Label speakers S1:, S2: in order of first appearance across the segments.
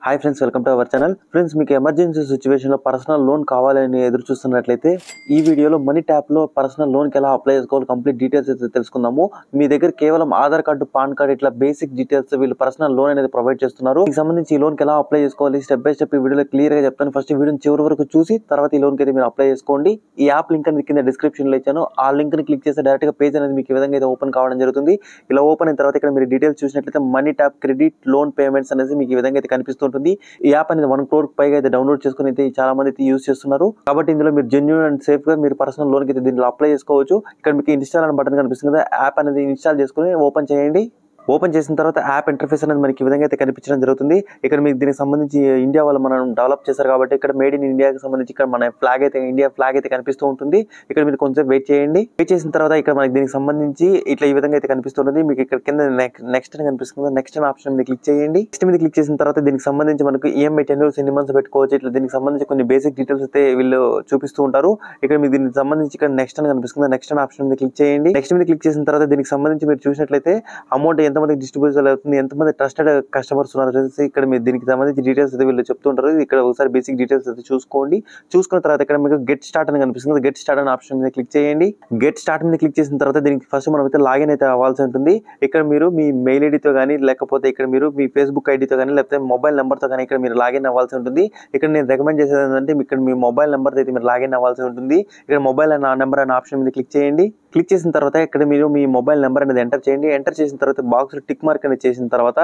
S1: Hi friends, welcome to our channel. Friends, మీకు emergency సిచ్యువేషన్లో personal loan కావాలని ఎదురు చూస్తున్నట్లయితే ఈ వీడియోలో మనీ ట్యాప్లో పర్సనల్ లోన్కి ఎలా అప్లై చేసుకోవాలి కంప్లీట్ డీటెయిల్స్ అయితే తెలుసుకుందాము. మీ దగ్గర కేవలం ఆధార్ కార్డు, పాన్ కార్డు ఇట్లా బేసిక్ డీటెయిల్స్ వీళ్ళు పర్సనల్ లోన్ అనేది ప్రొవైడ్ చేస్తున్నారు. దీనికి సంబంధించి ఈ లోన్కి ఎలా అప్లై చేసుకోవాలి స్టెప్ బై స్టెప్ ఈ వీడియోలో క్లియర్గా చెప్తాను. ఫస్ట్ ఈ వీడియోని చివరి వరకు చూసి తర్వాత ఈ లోన్కి అయితే మీరు అప్లై చేసుకోండి. ఈ యాప్ లింక్ అనేది కింద డిస్క్రిప్షన్లో ఇచ్చాను. ఆ లింక్ని క్లిక్ చేస్తే డైరెక్ట్గా పేజ్ అనేది మీకు ఈ విధంగా అయితే ఓపెన్ కావడం జరుగుతుంది. ఇలా ఓపెన్ అయిన తర్వాత ఇక్కడ మీరు డీటెయిల్స్ చూసినట్లయితే money tap credit loan payments అనేది మీకు ఈ విధంగా అయితే కనిపిస్తుంటుంది. ఈ యాప్ అనేది 1 crore పైగా అయితే డౌన్లోడ్ చేసుకుని అయితే చాలా మంది అయితే యూస్ చేస్తున్నారు. కాబట్టి ఇందులో మీరు జెన్యూన్ అండ్ సేఫ్ గా మీరు పర్సనల్ లోన్ కి అయితే దీంట్లో అప్లై చేసుకోవచ్చు. ఇక్కడ మీకు ఇన్స్టాల్ అనే బటన్ కనిపిస్తుంది కదా, యాప్ అనేది ఇన్స్టాల్ చేసుకుని ఓపెన్ చేయండి. ఓపెన్ చేసిన తర్వాత యాప్ ఇంటర్ఫేస్ అనేది మనకి ఈ విధంగా అయితే కనిపించడం జరుగుతుంది. ఇక్కడ మీకు దీనికి సంబంధించి ఇండియా వాళ్ళు మనం డెవలప్ చేశారు కాబట్టి ఇక్కడ మేడ్ ఇన్ ఇండియాకి సంబంధించి ఇక్కడ మన ఫ్లాగ్ అయితే ఇండియా ఫ్లాగ్ అయితే కనిపిస్తూ ఉంటుంది. ఇక్కడ మీరు కొంచెం వెయిట్ చేయండి. వెయిట్ చేసిన తర్వాత ఇక్కడ మనకి దీనికి సంబంధించి ఇట్లా ఈ విధంగా అయితే కనిపిస్తుంది. మీకు ఇక్కడ కింద నెక్స్ట్ అని కనిపిస్తుంది. నెక్స్ట్ అనే ఆప్షన్ మీద క్లిక్ చేయండి. నెక్స్ట్ మీద క్లిక్ చేసిన తర్వాత దీనికి సంబంధించి మనకు ఈఎంఐ టెన్యూర్స్ ఎన్ని మంత్స్ పెట్టుకోవచ్చు, ఇట్లా దీనికి సంబంధించి కొన్ని బేసిక్ డీటెయిల్స్ అయితే వీళ్ళు చూపిస్తూ ఉంటారు. ఇక్కడ మీకు దీనికి సంబంధించి ఇక్కడ నెక్స్ట్ అని కనిపిస్తుంది. నెక్స్ట్ అనే ఆప్షన్ మీద క్లిక్ చేయండి. నెక్స్ట్ మీద క్లిక్ చేసిన తర్వాత దీనికి సంబంధించి మీరు చూసినట్లయితే అమౌంట్ ఎంతమంది డిస్ట్రిబ్యూషన్ అవుతుంది, ఎంతమంది ట్రస్టెడ్ కస్టమర్స్ ఉన్నారు ఇక్కడ మీరు దీనికి సంబంధించి డీటెయిల్స్ అయితే వీళ్ళు చెప్తుంటారు. ఇక్కడ ఒకసారి బేసిక్ డీటెయిల్స్ అయితే చూసుకోండి. చూసుకున్న తర్వాత ఇక్కడ మీకు గెట్ స్టార్ట్ అని కనిపిస్తుంది. గెట్ స్టార్ట్ అనే ఆప్షన్ మీద క్లిక్ చేయండి. గెట్ స్టార్ట్ మీద క్లిక్ చేసిన తర్వాత దీనికి ఫస్ట్ మనం అయితే లాగిన్ అయితే అవ్వాల్సి ఉంటుంది. ఇక్కడ మీరు మీ మెయిల్ ఐడితో కానీ లేకపోతే ఇక్కడ మీరు మీ ఫేస్బుక్ ఐడితో కానీ లేకపోతే మొబైల్ నెంబర్తో కానీ ఇక్కడ మీరు లాగిన్ అవ్వాల్సి ఉంటుంది. ఇక్కడ నేను రికమెండ్ చేసేది ఏంటంటే ఇక్కడ మీ మొబైల్ నెంబర్ అయితే మీరు లాగిన్ అవ్వాల్సి ఉంటుంది. ఇక్కడ మొబైల్ అనే నెంబర్ అనే ఆప్షన్ మీద క్లిక్ చేయండి. క్లిక్ చేసిన తర్వాత ఇక్కడ మీరు మీ మొబైల్ నెంబర్ అనేది ఎంటర్ చేయండి. ఎంటర్ చేసిన తర్వాత బాక్స్ టిక్ మార్క్ అనేది చేసిన తర్వాత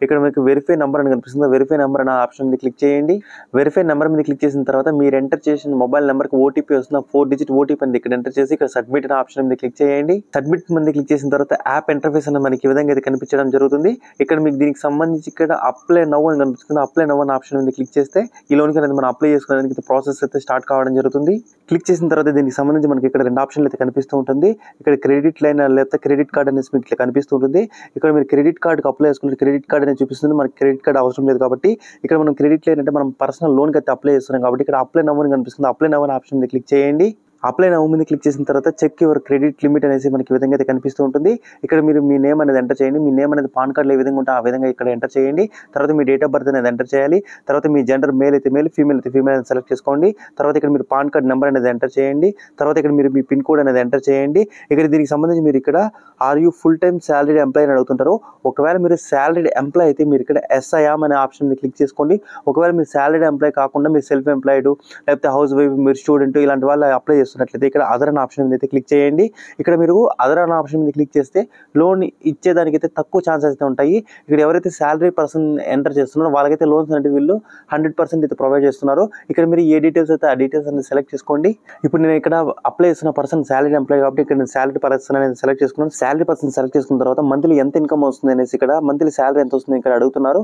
S1: ఇక్కడ మీకు వెరిఫై నెంబర్ అని కనిపిస్తుంది. వెరిఫై నెంబర్ అనే ఆప్షన్ మీద క్లిక్ చేయండి. వెరిఫై నెంబర్ మీద క్లిక్ చేసిన తర్వాత మీరు ఎంటర్ చేసిన మొబైల్ నెంబర్కి ఓటీపీ వస్తుంది. 4 digit ఓటీపీ అనేది ఇక్కడ ఎంటర్ చేసి ఇక్కడ సబ్మిట్ అనే ఆప్షన్ మీద క్లిక్ చేయండి. సబ్మిట్ మీద క్లిక్ చేసిన తర్వాత యాప్ ఇంటర్ఫేస్ అనేది మనకి ఈ విధంగా అయితే కనిపించడం జరుగుతుంది. ఇక్కడ మీకు దీనికి సంబంధించి ఇక్కడ అప్లై నౌ అని కనిపిస్తుంది. అప్లై నౌ అనే ఆప్షన్ మీద క్లిక్ చేస్తే ఈ లోన్కి అనేది మనం అప్లై చేసుకోవడానికి ప్రాసెస్ అయితే స్టార్ట్ కావడం జరుగుతుంది. క్లిక్ చేసిన తర్వాత దీనికి సంబంధించి మనకి ఇక్కడ 2 ఆప్షన్లు అయితే కనిపిస్తూ ఉంటుంది. ఇక్కడ క్రెడిట్ లైన్ లేకపోతే క్రెడిట్ కార్డ్ అనేది మీకు ఇట్లా కనిపిస్తూ ఉంటుంది. ఇక్కడ మీరు క్రెడిట్ కార్డ్కి అప్లై చేసుకుంటే క్రెడిట్ కార్డ్ అనేది చూపిస్తుంది. మనకి క్రెడిట్ కార్డ్ అవసరం లేదు కాబట్టి ఇక్కడ మనం క్రెడిట్ లైన్ అంటే మనం పర్సనల్ లోన్కి అయితే అప్లై చేస్తున్నాం కాబట్టి ఇక్కడ అప్లై నౌ అని కనిపిస్తుంది. అప్లై నౌ అనే ఆప్షన్ మీద క్లిక్ చేయండి. అప్లై నౌ మీద క్లిక్ చేసిన తర్వాత చెక్ యువర్ క్రెడిట్ లిమిట్ అనేసి మనకి ఈ విధంగా అయితే కనిపిస్తూ ఉంటుంది. ఇక్కడ మీరు మీ నేమ్ అనేది ఎంటర్ చేయండి. మీ నేమ్ అనేది పాన్ కార్డులో ఏ విధంగా ఉంటే ఆ విధంగా ఇక్కడ ఎంటర్ చేయండి. తర్వాత మీ డేట్ ఆఫ్ బర్త్ అనేది ఎంటర్ చేయాలి. తర్వాత మీ జెండర్ మేల్ అయితే మేల్, ఫీమేల్ అయితే ఫీమేల్ అనేది సెలెక్ట్ చేసుకోండి. తర్వాత ఇక్కడ మీరు పాన్ కార్డ్ నెంబర్ అనేది ఎంటర్ చేయండి. తర్వాత ఇక్కడ మీరు మీ పిన్ కోడ్ అనేది ఎంటర్ చేయండి. ఇక్కడ దీనికి సంబంధించి మీరు ఇక్కడ are you full time salaried employee అని అడుగుతుంటారు. ఒకవేళ మీరు సాలరీడ్ ఎంప్లాయీ అయితే మీరు ఇక్కడ ఎస్ఐఎం అనే ఆప్షన్ మీద క్లిక్ చేసుకోండి. ఒకవేళ మీరు సాలరీడ్ ఎంప్లాయీ కాకుండా మీరు సెల్ఫ్ ఎంప్లాయిడ్ లేకపోతే హౌస్ వైఫ్, మీరు స్టూడెంట్ ఇలాంటి వాళ్ళు అప్లై చేస్తున్నట్లయితే ఇక్కడ అదర్ అనే ఆప్షన్ మీద అయితే క్లిక్ చేయండి. ఇక్కడ మీరు అదర్ అనే ఆప్షన్ మీద క్లిక్ చేస్తే లోన్ ఇచ్చేదానికైతే తక్కువ ఛాన్సెస్ అయితే ఉంటాయి. ఇక్కడ ఎవరైతే సాలరీ పర్సన్ ఎంటర్ చేస్తున్నారో వాళ్ళకైతే లోన్స్ అంటే వీళ్ళు 100% అయితే ప్రొవైడ్ చేస్తున్నారు. ఇక్కడ మీరు ఏ డీటెయిల్స్ అయితే ఆ డీటెయిల్స్ అనేది సెలెక్ట్ చేసుకోండి. ఇప్పుడు నేను ఇక్కడ అప్లై చేస్తున్న పర్సన్ సాలరీ ఎంప్లాయ్ కాబట్టి ఇక్కడ నేను సాలరీ పర్సన్ అనేది సెలెక్ట్ చేసుకున్నాను. సాలరీ పర్సన్ సెలెక్ట్ చేసుకున్న తర్వాత మంత్లీ ఎంత ఇన్కమ్ వస్తుంది అనేసి ఇక్కడ మంత్లీ సాలరీ ఎంత వస్తుంది ఇక్కడ అడుగుతున్నారు.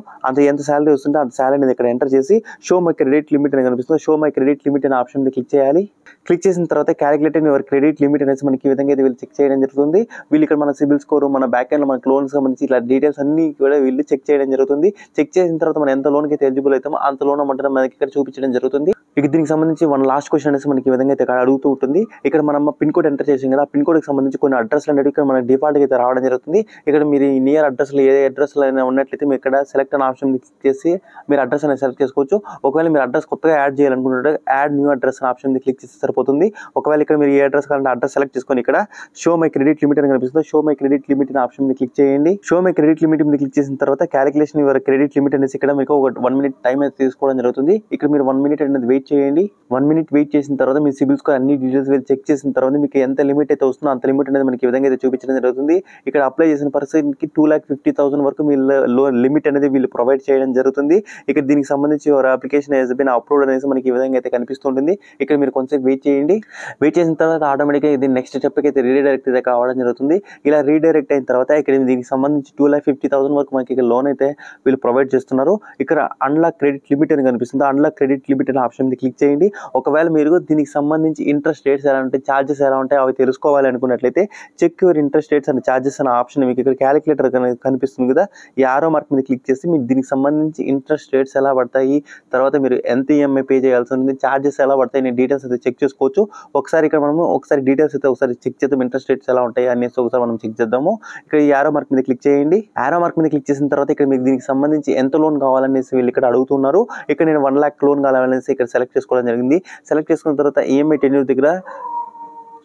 S1: ఎంత సాలరీ వస్తుంటే అంత సాలరీ అనేది ఇక్కడ ఎంటర్ చేసి షో మై క్రెడిట్ లిమిట్ అని కనిపిస్తుంది. షో మై క్రెడిట్ లిమిట్ అనే ఆప్షన్ మీద క్లిక్ చేయాలి. క్లిక్ చేసిన తర్వాత క్యాలిక్యులేట్ యువర్ క్రెడిట్ లిమిట్ అనేసి మనకి ఈ విధంగా అయితే వీళ్ళు చెక్ చేయడం జరుగుతుంది. వీళ్ళు ఇక్కడ మన సిబిల్ స్కోర్, మన బ్యాక్ ఎండ్ మనకి లోన్ సంబంధించి ఇట్లా డీటెయిల్స్ అన్ని కూడా వీళ్ళు చెక్ చేయడం జరుగుతుంది. చెక్ చేసిన తర్వాత మనం ఎంత లోన్కి అయితే ఎలిజిబుల్ అవుతామో అంత లోన్ అమౌంట్ మనకి ఇక్కడ చూపించడం జరుగుతుంది. ఇక దీనికి సంబంధించి మన లాస్ట్ క్వశ్చన్ అనేసి మనకి ఈ విధంగా అయితే ఇక్కడ అడుగుతూ ఉంటుంది. ఇక్కడ మనం పిన్ కోడ్ ఎంటర్ చేసాం కదా, పిన్ కోడ్కి సంబంధించి కొన్ని అడ్రస్లు అనేవి ఇక్కడ మన డిఫాల్ట్గా అయితే రావడం జరుగుతుంది. ఇక్కడ మీరు నియర్ అడ్రస్లో ఏ అడ్రస్లో అయినా ఉన్నట్లయితే మీరు ఇక్కడ సెలెక్ట్ అనే ఆప్షన్ క్లిక్ చేసి మీరు అడ్రస్ అనేది సెలెక్ట్ చేసుకోవచ్చు. ఒకవేళ మీరు అడ్రస్ కొత్తగా యాడ్ చేయాలనుకుంటుంటే యాడ్ న్యూ అడ్రస్ అనే ఆప్షన్ క్లిక్ చేస్తే సరిపోతుంది. ఒకవేళ ఇక్కడ మీరు ఏ అడ్రస్ కావాలంటే అడ్రస్ సెలెక్ట్ చేసుకొని ఇక్కడ షో మై క్రెడిట్ లిమిట్ అని కనిపిస్తుంది. షో మై క్రెడిట్ లిమిట్ అనే ఆప్షన్ మీద క్లిక్ చేయండి. షో మై క్రెడిట్ లిమిట్ మీద క్లిక్ చేసిన తర్వాత క్యాలిక్యులేషన్ యువర్ క్రెడిట్ లిమిట్ అనేసి ఇక్కడ మీకు ఒక 1 minute టైం అయితే తీసుకోవడం జరుగుతుంది. ఇక్కడ మీరు 1 minute అనేది వెయిట్ చేయండి. 1 minute వెయిట్ చేసిన తర్వాత మీ సిబిల్ స్కోర్ అన్ని డీటెయిల్స్ చెక్ చేసిన తర్వాత మీకు ఎంత లిమిట్ అయితే వస్తుందో అంత లిమిట్ అనేది మనకి ఈ విధంగా అయితే చూపించడం జరుగుతుంది. ఇక్కడ అప్లై చేసిన పర్సన్కి 2,50,000 వరకు మీ లోన్ లిమిట్ అనేది వీళ్ళు ప్రొవైడ్ చేయడం జరుగుతుంది. ఇక్కడ దీనికి సంబంధించి your application has been approved అనేసి మనకి ఈ విధంగా అయితే కనిపిస్తుంటుంది. ఇక్కడ మీరు కొంచెం వెయిట్ చేయండి. వెయిట్ చేసిన తర్వాత ఆటోమేటిక్గా ఇది నెక్స్ట్ స్టెప్కి అయితే రీడైరెక్ట్ అయితే కావడం జరుగుతుంది. ఇలా రీడైరెక్ట్ అయిన తర్వాత ఇక్కడ దీనికి సంబంధించి 2,50,000 వరకు మనకి లోన్ అయితే వీళ్ళు ప్రొవైడ్ చేస్తున్నారు. ఇక్కడ అన్లాక్ క్రెడిట్ లిమిట్ అని కనిపిస్తుంది. అన్లాక్ క్రెడిట్ లిమిట్ అనే ఆప్షన్ మీద క్లిక్ చేయండి. ఒకవేళ మీరు దీనికి సంబంధించి ఇంట్రెస్ట్ రేట్స్ ఎలా ఉంటాయి, ఛార్జెస్ ఎలా ఉంటాయి అవి తెలుసుకోవాలి అనుకున్నట్లయితే check your interest rates and charges అనే ఆప్షన్ మీకు ఇక్కడ క్యాలిక్యులేటర్ కనిపిస్తుంది కదా, ఈ ఆరో మార్క్ మీద క్లిక్ చేసి మీకు దీనికి సంబంధించి ఇంట్రెస్ట్ రేట్స్ ఎలా పడతాయి, తర్వాత మీరు ఎంత ఈఎంఐ పే చేయాల్సి ఉంటుంది, ఛార్జెస్ ఎలా పడతాయి నేను డీటెయిల్స్ అయితే చెక్ చేసుకోవచ్చు. ఒకసారి ఇక్కడ మనము డీటెయిల్స్ అయితే ఒకసారి చెక్ చేద్దాం, ఇంట్రెస్ట్ రేట్స్ ఎలా ఉంటాయి అనేసి ఒకసారి మనం చెక్ చేద్దాము. ఇక్కడ ఈ ఆరో మార్క్ మీద క్లిక్ చేయండి. ఆరో మార్క్ మీద క్లిక్ చేసిన తర్వాత ఇక్కడ మీకు దీనికి సంబంధించి ఎంత లోన్ కావాలనేసి వీళ్ళు ఇక్కడ అడుగుతున్నారు. ఇక్కడ నేను 1 lakh లోన్ కావాలనేసి ఇక్కడ సెలెక్ట్ చేసుకోవడం జరిగింది. సెలెక్ట్ చేసుకున్న తర్వాత ఈఎంఐ టెన్యూర్ దగ్గర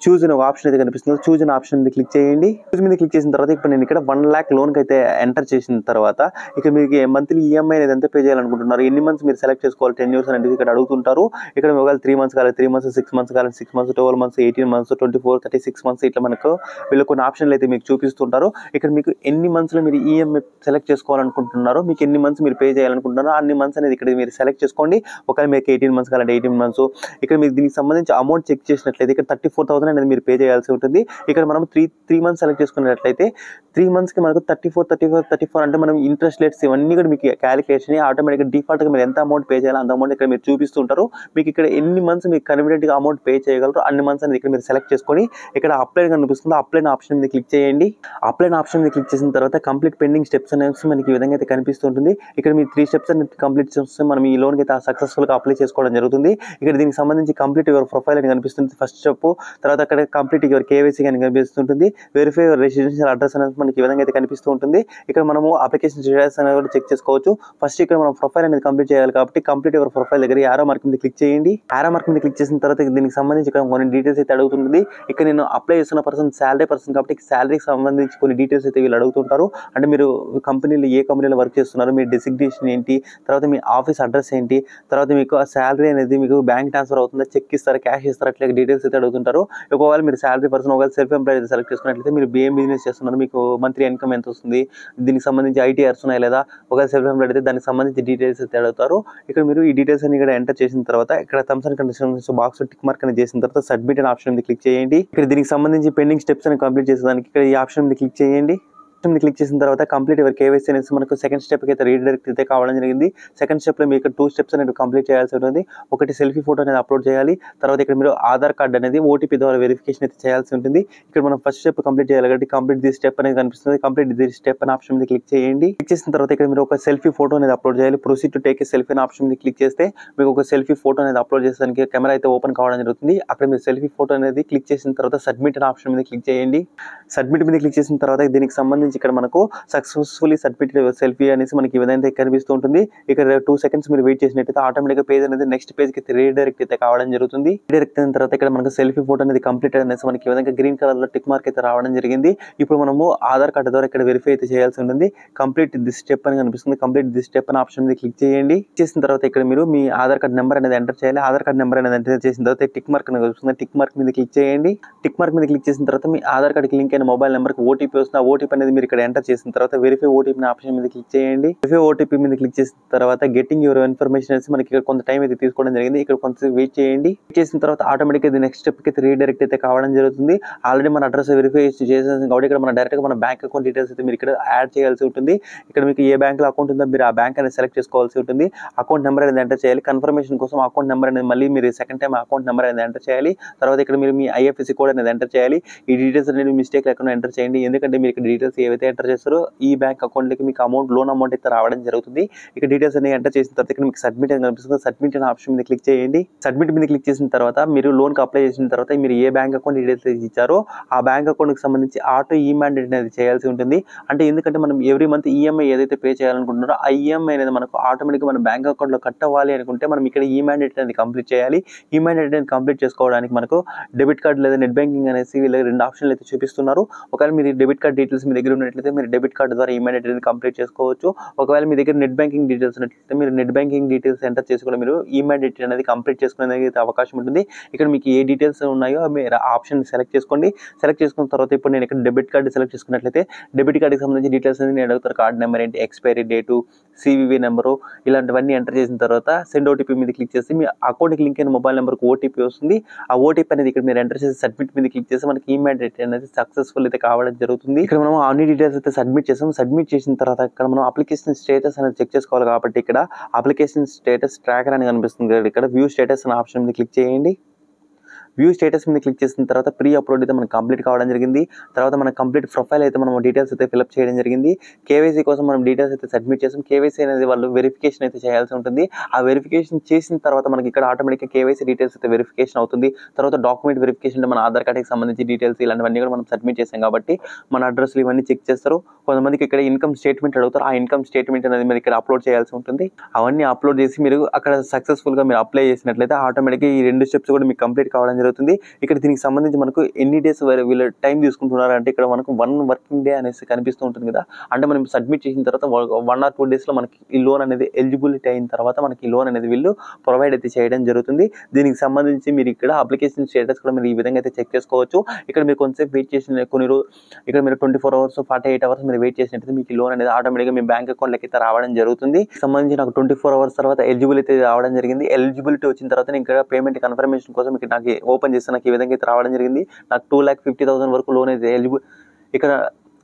S1: చూజ్ అనే ఒక ఆప్షన్ అయితే కనిపిస్తుంది. చూజ్ అనే ఆప్షన్ మీద క్లిక్ చేయండి. చూజ్ మీద క్లిక్ చేసిన తర్వాత ఇప్పుడు నేను ఇక్కడ 1 lakh లోన్కి అయితే ఎంటర్ చేసిన తర్వాత ఇక్కడ మీకు మంత్లీ ఈఎంఐ అనేది ఎంత పే చేయాలనుకుంటున్నారు, ఎన్ని మంత్స్ మీరు సెలెక్ట్ చేసుకోవాలి, 10 years అనేది ఇక్కడ అడుగుతుంటారు. ఇక్కడ ఒకవేళ 3 months కావాలి 3 months, 6 months కావాలి 6 months, 12 months, 18 months, 24, 36 months ఇట్లా మనకు వీళ్ళు కొన్ని ఆప్షన్లు అయితే మీకు చూపిస్తుంటారు. ఇక్కడ మీకు ఎన్ని మంత్స్లో మీరు ఈఎంఐ సెలెక్ట్ చేసుకోవాలనుకుంటున్నారో, మీకు ఎన్ని మంత్స్ మీరు పే చేయాలనుకుంటున్నారో అన్ని మంత్స్ అనేది ఇక్కడ మీరు సెలెక్ట్ చేసుకోండి. ఒకవేళ మీకు 18 months కావాలంటే 18 months. ఇక్కడ మీకు దీనికి సంబంధించి అమౌంట్ చెక్ చేసినట్లయితే ఇక్కడ 34,000 అనేది మీరు పే చేయాల్సి ఉంటుంది. ఇక్కడ మనం 3 months సెలెక్ట్ చేసుకున్నట్లయితే 3 monthsకి మనకు 34 అంటే మనం ఇంట్రెస్ట్ రేట్స్ ఇవన్నీ కూడా మీకు క్యాలిక్యులేషన్ ఆటోమేటిక్గా డిఫాల్ట్గా మీరు ఎంత అమౌంట్ పే చేయాలో అంత అమౌంట్ ఇక్కడ మీరు చూపిస్తుంటారు. మీకు ఇక్కడ ఎన్ని మంత్స్ మీకు కన్వీనియంట్గా అమౌంట్ పే చేయగలరు అన్ని మంత్స్ అనేది ఇక్కడ మీరు సెలెక్ట్ చేసుకొని ఇక్కడ అప్లై కనిపిస్తుంది, అప్లై ఆప్షన్ మీద క్లిక్ చేయండి. అప్లై ఆప్షన్ మీద క్లిక్ చేసిన తర్వాత కంప్లీట్ పెండింగ్ స్టెప్స్ అనేసి మనకి ఈ విధంగా అయితే కనిపిస్తుంటుంది. ఇక్కడ మీ 3 steps అనేది కంప్లీట్ చేస్తే మనం ఈ లోన్కి అయితే సక్సెస్ఫుల్గా అప్లై చేసుకోవడం జరుగుతుంది. ఇక్కడ దీనికి సంబంధించి కంప్లీట్ యువర్ ప్రొఫైల్ అని కనిపిస్తుంది ఫస్ట్ స్టెప్. తర్వాత అక్కడ కంప్లీట్ యువర్ కేవైసీ అని కనిపిస్తుంటుంది. వెరిఫై యువర్ రెసిడెన్షియల్ అడ్రస్ అనేది మనకి ఈ విధంగా అయితే కనిపిస్తూ ఉంటుంది. ఇక్కడ మనము అప్లికేషన్ స్టేటస్ అనేది కూడా చెక్ చేసుకోవచ్చు. ఫస్ట్ ఇక్కడ మనం ప్రొఫైల్ అనేది కంప్లీట్ చేయాలి కాబట్టి కంప్లీట్ యువర్ ప్రొఫైల్ దగ్గర ఆరో మార్క్ మీద క్లిక్ చేయండి. ఆరో మార్క్ మీద క్లిక్ చేసిన తర్వాత దీనికి సంబంధించి ఇక్కడ కొన్ని డీటెయిల్స్ అయితే అడుగుతుంది. ఇక్కడ నేను అప్లై చేస్తున్న శాలరీ పర్సన్ కాబట్టి శాలరీకి సంబంధించి కొన్ని డీటెయిల్స్ అయితే వీళ్ళు అడుగుతుంటారు. అంటే మీరు కంపెనీలో ఏ కంపెనీలో వర్క్ చేస్తున్నారు, మీ డెసిగ్నేషన్ ఏంటి, తర్వాత మీ ఆఫీస్ అడ్రస్ ఏంటి, తర్వాత మీకు ఆ శాలరీ అనేది మీకు బ్యాంక్ ట్రాన్స్ఫర్ అవుతుందా, చెక్ ఇస్తారా, క్యాష్ ఇస్తారా, అట్లా డీటెయిల్స్ అయితే అడుగుతుంటారు. ఒకవేళ మీరు శాలరీ పర్సన్ ఒకవేళ సెల్ఫ్ ఎంప్లాయ్ అయితే సెలెక్ట్ చేసుకున్నట్లయితే మీరు ఏం బిజినెస్ చేస్తున్నారు, మీకు మంత్లీ ఇన్కమ్ ఎంత వస్తుంది, దీనికి సంబంధించి ఐటీఆర్స్ ఉన్నాయి లేదా, ఒకవేళ సెల్ఫ్ ఎంప్లాయ్ అయితే దానికి సంబంధించి డీటెయిల్స్ అయితే అడుగుతారు. ఇక్కడ మీరు ఈ డీటెయిల్స్ అన్ని ఇక్కడ ఎంటర్ చేసిన తర్వాత ఇక్కడ terms and conditions box tick mark అనేది చేసిన తర్వాత సబ్మిట్ అనే ఆప్షన్ మీద క్లిక్ చేయండి. ఇక్కడ దీనికి సంబంధించి పెండింగ్ స్టెప్స్ అని కంప్లీట్ చేసేదానికి ఇక్కడ ఈ ఆప్షన్ మీద క్లిక్ చేయండి. క్లిక్ చేసిన తర్వాత కంప్లీట్ యువర్ కేవైసీ అనేసి మనకు సెకండ్ స్టెప్కి అయితే రీడైరెక్ట్ అయితే కావడం జరిగింది. సెకండ్ స్టెప్లో మీకు ఇక్కడ 2 steps అనేది కంప్లీట్ చేయాల్సి ఉంటుంది. ఒకటి సెల్ఫీ ఫోటో అనేది అప్లోడ్ చేయాలి. తర్వాత ఇక్కడ మీరు ఆధార్ కార్డ్ అనేది ఓటీపీ ద్వారా వెరిఫికేషన్ అయితే చేయాల్సి ఉంటుంది. ఇక్కడ మనం ఫస్ట్ స్టెప్ కంప్లీట్ చేయాలి కాబట్టి కంప్లీట్ ది స్టెప్ అనేది కనిపిస్తుంది. కంప్లీట్ ది స్టెప్ అనే ఆప్షన్ మీద క్లిక్ చేయండి. క్లిక్ చేసిన తర్వాత ఇక్కడ మీరు ఒక సెల్ఫీ ఫోటో అనేది అప్లోడ్ చేయాలి. Proceed to take a selfie అనే ఆప్షన్ మీద క్లిక్ చేస్తే మీకు ఒక సెల్ఫీ ఫోటో అనేది అప్లోడ్ చేసేదానికి కెమెరా అయితే ఓపెన్ కావడం జరుగుతుంది. అక్కడ మీరు సెల్ఫీ ఫోటో అనేది క్లిక్ చేసిన తర్వాత సబ్మిట్ అనే ఆప్షన్ మీద క్లిక్ చేయండి. సబ్మిట్ మీద క్లిక్ చేసిన తర్వాత దీనికి సంబంధించి ఇక్కడ మనకు సక్సెస్ఫుల్లీ సబ్మిట్ సెల్ఫీ అనేసి మనకి ఈ విధంగా కనిపిస్తూ ఉంటుంది. ఇక్కడ 2 seconds మీరు వెయిట్ చేసినట్టయితే ఆటోమేటిక్గా పేజ్ అనేది నెక్స్ట్ పేజ్కి రీడైరెక్ట్ అయితే కావడం జరుగుతుంది. రీడైరెక్ట్ అయిన తర్వాత ఇక్కడ మనకు సెల్ఫీ ఫోటో అనేది కంప్లీట్ అనేసి మనకి ఈ విధంగా గ్రీన్ కలర్లో టిక్ మార్క్ అయితే రావడం జరిగింది. ఇప్పుడు మనము ఆధార్ కార్డు ద్వారా ఇక్కడ వెరిఫై అయితే చేయాల్సి ఉంటుంది. కంప్లీట్ దిస్ స్టెప్ అని కనిపిస్తుంది. కంప్లీట్ దిస్ స్టెప్ అనే ఆప్షన్ మీద క్లిక్ చేయండి. చేసిన తర్వాత ఇక్కడ మీరు మీ ఆధార్ కార్డ్ నెంబర్ అనేది ఎంటర్ చేయాలి. ఆధార్ కార్డ్ నెంబర్ అనేది ఎంటర్ చేసిన తర్వాత టిక్ మార్క్ అనేది వస్తుంది. టిక్ మార్క్ మీద క్లిక్ చేయండి. టిక్ మార్క్ మీద క్లిక్ చేసిన తర్వాత మీ ఆధార్ కార్డ్కి లింక్ అయిన మొబైల్ నెంబర్కి ఓటీపీ వస్తుంది. ఆ ఓటీపీ అనేది మీరు ఇక్కడ ఎంటర్ చేసిన తర్వాత వెరిఫై ఓటీపీ ఆప్షన్ మీద క్లిక్ చేయండి. వెరిఫై ఓటీపీ మీద క్లిక్ చేసిన తర్వాత గెటింగ్ యువర్ ఇన్ఫర్మేషన్ అనేసి మనకి ఇక్కడ కొంత టైం అయితే తీసుకోవడం జరిగింది. ఇక్కడ కొంత వెయిట్ చేయండి. చేసిన తర్వాత ఆటోమేటిక్గా ఇది నెక్స్ట్ స్టెప్ కి రీడైరెక్ట్ అయితే కావడం జరుగుతుంది. ఆల్రెడీ మన అడ్రస్ వెరిఫై చేసేసి కాబట్టి ఇక్కడ మన డైరెక్ట్గా మన బ్యాంక్ అకౌంట్ డీటెయిల్స్ అయితే మీరు ఇక్కడ యాడ్ చేయాల్సి ఉంటుంది. ఇక్కడ మీకు ఏ బ్యాంక్లో అకౌంట్ ఉందో మీరు ఆ బ్యాంక్ అనేది సెలెక్ట్ చేసుకోవాల్సి ఉంటుంది. అకౌంట్ నెంబర్ అనేది ఎంటర్ చేయాలి. కన్ఫర్మేషన్ కోసం అకౌంట్ నెంబర్ అనేది మళ్ళీ మీరు సెకండ్ టైం అకౌంట్ నెంబర్ అనేది ఎంటర్ చేయాలి. తర్వాత ఇక్కడ మీరు మీ ఐఎఫ్ఎస్సి కోడ్ అనేది ఎంటర్ చేయాలి. ఈ డీటెయిల్స్ అనేది మిస్టేక్ లేకుండా ఎంటర్ చేయండి. ఎందుకంటే మీరు ఇక్కడ డీటెయిల్స్ ఏవైతే ఎంటర్ చేస్తారో ఈ బ్యాంక్ అకౌంట్కి మీకు లోన్ అమౌంట్ అయితే రావడం జరుగుతుంది. ఇక్కడ డీటెయిల్స్ అన్ని ఎంటర్ చేసిన తర్వాత ఇక్కడ మీకు సబ్మిట్ అని కనిపిస్తుంది. సబ్మిట్ అనే ఆప్షన్ మీద క్లిక్ చేయండి. సబ్మిట్ మీద క్లిక్ చేసిన తర్వాత మీరు లోన్కి అప్లై చేసిన తర్వాత మీరు ఏ బ్యాంక్ అకౌంట్ డీటెయిల్స్ ఇచ్చారో ఆ బ్యాంక్ అకౌంట్కి సంబంధించి ఆటో ఈమాండేట్ అనేది చేయాల్సి ఉంటుంది. అంటే ఎందుకంటే మనం ఎవ్రీ మంత్ ఈఎంఐ ఏదైతే పే చేయాలనుకుంటున్నారో ఆ ఈఎంఐ అనేది మనకు ఆటోమేటిక్గా మన బ్యాంక్ అకౌంట్లో కట్ అవ్వాలి అనుకుంటే మనం ఇక్కడ ఈమాండేట్ అనేది కంప్లీట్ చేయాలి. ఈమాండేట్ అనేది కంప్లీట్ చేసుకోవడానికి మనకు డెబిట్ కార్డ్ లేదా నెట్ బ్యాంకింగ్ అనేసి వీళ్ళకి 2 ఆప్షన్లు అయితే చూపిస్తున్నారు. ఒకవేళ మీరు డెబిట్ కార్డ్ డీటెయిల్స్ మీ దగ్గర ఉన్నట్లయితే మీరు డెబిట్ కార్డ్ ద్వారా ఈమాండేట్ అనేది కంప్లీట్ చేసుకోవచ్చు. ఒకవేళ మీ దగ్గర నెట్ బ్యాంకింగ్ డీటెయిల్స్ ఉన్నట్లయితే మీరు నెట్ బ్యాంకింగ్ డీటెయిల్స్ ఎంటర్ చేసుకుని మీరు ఈమాండేట్ అనేది కంప్లీట్ చేసుకునేందుకు అవకాశం ఉంటుంది. ఇక్కడ మీకు ఏ డీటెయిల్స్ ఉన్నాయో మీరు ఆప్షన్ సెలెక్ట్ చేసుకోండి. సెలెక్ట్ చేసుకున్న తర్వాత ఇప్పుడు నేను ఇక్కడ డెబిట్ కార్డు సెలెక్ట్ చేసుకున్నట్లయితే డెబిట్ కార్డుకి సంబంధించి డీటెయిల్స్ అనేది నేను అడుగుతారు. కార్డ్ నెంబర్ ఏంటి, ఎక్స్పైరీ డేటు, సివివి నెంబరు ఇలాంటివన్నీ ఎంటర్ చేసిన తర్వాత సెండ్ ఓటీపీ మీద క్లిక్ చేసి మీ అకౌంట్కి లింక్ అయిన మొబైల్ నెంబర్కి ఓటీపీ వస్తుంది. ఆ ఓటీపీ అనేది ఇక్కడ మీరు ఎంటర్ చేసి సబ్మిట్ మీద క్లిక్ చేసి మనకి ఈమాండేట్ అనేది సక్సెస్ఫుల్ అయితే కావడం జరుగుతుంది. ఇక్కడ మనం అన్ని డీటెయిల్స్ అయితే సబ్మిట్ చేసాం. సబ్మిట్ చేసిన తర్వాత ఇక్కడ మనం అప్లికేషన్ స్టేటస్ అనేది చెక్ చేసుకోవాలి కాబట్టి ఇక్కడ అప్లికేషన్ స్టేటస్ ట్రాకర్ అని కనిపిస్తుంది కదా, ఇక్కడ వ్యూ స్టేటస్ అనే ఆప్షన్ మీద క్లిక్ చేయండి. వ్యూ స్టేటస్ మీద క్లిక్ చేసిన తర్వాత ప్రీ అప్లోడ్ అయితే మనకు కంప్లీట్ కావడం జరిగింది. తర్వాత మన కంప్లీట్ ప్రొఫైల్ అయితే మనం డీటెయిల్స్ అయితే ఫిల్అప్ చేయడం జరిగింది. కేవైసీ కోసం మనం డీటెయిల్స్ అయితే సబ్మిట్ చేసాం. కేవైసీ అనేది వాళ్ళు వెరిఫికేషన్ అయితే చేయాల్సి ఉంటుంది. ఆ వెరిఫికేషన్ చేసిన తర్వాత మనకి ఇక్కడ ఆటోమేటిక్గా కేవైసీ డీటెయిల్స్ అయితే వెరిఫికేషన్ అవుతుంది. తర్వాత డాక్యుమెంట్ వెరిఫికేషన్ అంటే మన ఆధార్ కార్డ్కి సంబంధించి డీటెయిల్స్ ఇలాంటివన్నీ కూడా మనం సబ్మిట్ చేసాం కాబట్టి మన అడ్రస్లు ఇవన్నీ చెక్ చేస్తారు. కొంతమందికి ఇక్కడ ఇన్కమ్ స్టేట్మెంట్ అడుగుతారు. ఆ ఇన్కమ్ స్టేట్మెంట్ అనేది మీరు ఇక్కడ అప్లోడ్ చేయాల్సి ఉంటుంది. అవన్నీ అప్లోడ్ చేసి మీరు అక్కడ సక్సెస్ఫుల్గా మీరు అప్లై చేసినట్లయితే ఆటోమేటిక్గా ఈ 2 స్టెప్స్ కూడా మీకు కంప్లీట్ కావడం జరుగుతుంది. ఇక్కడ దీనికి సంబంధించి మనకు ఎన్ని డేస్ వీళ్ళు టైం తీసుకుంటున్నారు అంటే ఇక్కడ మనకు 1 వర్కింగ్ డే అనేసి కనిపిస్తూ ఉంటుంది కదా, అంటే మనం సబ్మిట్ చేసిన తర్వాత 1 or 2 డేస్లో మనకి ఈ లోన్ అనేది ఎలిజిబిలిటీ అయిన తర్వాత మనకి ఈ లోన్ అనేది వీళ్ళు ప్రొవైడ్ అయితే చేయడం జరుగుతుంది. దీనికి సంబంధించి మీరు ఇక్కడ అప్లికేషన్ స్టేటస్ కూడా మీరు ఈ విధంగా అయితే చెక్ చేసుకోవచ్చు. ఇక్కడ మీరు కొంచెంసేపు వెయిట్ చేసిన ఇక్కడ మీరు 24 hours 48 hours మీరు వెయిట్ చేసినట్లయితే మీకు ఈ లోన్ అనేది ఆటోమేటిక్గా మీ బ్యాంక్ అకౌంట్లోకి అయితే రావడం జరుగుతుంది. సంబంధించి నాకు 24 hours తర్వాత ఎలిజిబిలిటీ రావడం జరిగింది. ఎలిజిబిలిటీ వచ్చిన తర్వాత నేను ఇక్కడ పేమెంట్ కన్ఫర్మేషన్ కోసం ఇక్కడ నాకు ఓపెన్ చేస్తే నాకు ఈ విధంగా అయితే రావడం జరిగింది. నాకు 2,50,000 వరకు లోన్ అయితే ఎలిజిబుల్ ఇక్కడ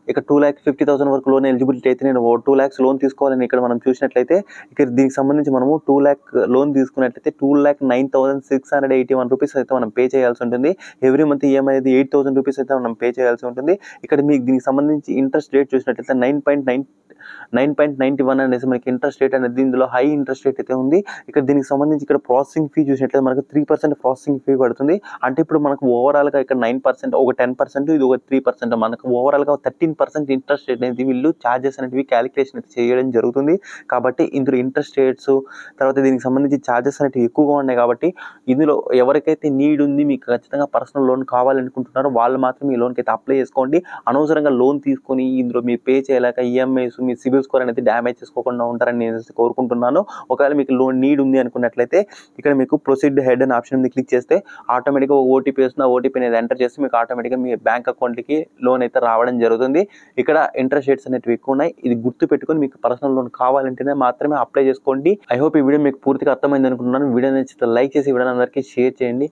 S1: 2,50,000 వరకు లోన్ ఎలిజిబిలిటీ అయితే నేను 2 lakhs లోన్ తీసుకోవాలని ఇక్కడ మనం చూసినట్లయితే ఇక్కడ దీనికి సంబంధించి మనము 2 lakh లోన్ తీసుకున్నట్లయితే 2,09,681 రూపీస్ అయితే మనం పే చేయాల్సి ఉంటుంది. ఎవ్రీ మంత్ ఈఎంఐ అనేది 8,000 రూపీస్ అయితే మనం పే చేయాల్సి ఉంటుంది. ఇక్కడ మీకు దీనికి సంబంధించి ఇంట్రెస్ట్ రేట్ చూసినట్లయితే 9.91 అనేసి మనకి ఇంట్రెస్ట్ రేట్ అనేది ఇందులో హై ఇంట్రెస్ట్ రేట్ అయితే ఉంది. ఇక్కడ దీనికి సంబంధించి ఇక్కడ ప్రాసెసింగ్ ఫీ చూసినట్లయితే మనకు 3% ప్రాసెసింగ్ ఫీ పడుతుంది. అంటే ఇప్పుడు మనకు ఓవరాల్గా ఇక్కడ 9%, ఒక 10%, ఇది ఒక 3%, మనకు ఓవరాల్గా 13% ఇంట్రెస్ట్ రేట్ అనేది వీళ్ళు ఛార్జెస్ అనేవి క్యాలిక్యులేషన్ అయితే చేయడం జరుగుతుంది. కాబట్టి ఇందులో ఇంట్రెస్ట్ రేట్స్ తర్వాత దీనికి సంబంధించి ఛార్జెస్ అనేవి ఎక్కువగా ఉన్నాయి. కాబట్టి ఇందులో ఎవరికైతే నీడ్ ఉంది, మీకు ఖచ్చితంగా పర్సనల్ లోన్ కావాలనుకుంటున్నారో వాళ్ళు మాత్రం ఈ లోన్కి అయితే అప్లై చేసుకోండి. అనవసరంగా లోన్ తీసుకొని ఇందులో మీరు పే చేయలేక ఈఎంఐస్ మీ సిబిల్ స్కోర్ అనేది డ్యామేజ్ చేసుకోకుండా ఉంటారని నేను కోరుకుంటున్నాను. ఒకవేళ మీకు లోన్ నీడ్ ఉంది అనుకున్నట్లయితే ఇక్కడ మీకు ప్రొసీడ్ హెడ్ అనే ఆప్షన్ మీద క్లిక్ చేస్తే ఆటోమేటిక్గా ఓటీపీ వస్తుంది. ఆ ఓటీపీ అనేది ఎంటర్ చేస్తే మీకు ఆటోమేటిక్గా మీ బ్యాంక్ అకౌంట్కి లోన్ అయితే రావడం జరుగుతుంది. ఇక్కడ ఇంట్రెస్ట్ రేట్స్ అనేవి ఎక్కువ ఉన్నాయి. ఇది గుర్తు పెట్టుకొని మీకు పర్సనల్ లోన్ కావాలంటేనే మాత్రమే అప్లై చేసుకోండి. ఐ హోప్ ఈ వీడియో మీకు పూర్తిగా అర్థమైంది అనుకుంటున్నాను. వీడియో నచ్చితే లైక్ చేసి వీడియో అందరికీ షేర్ చేయండి.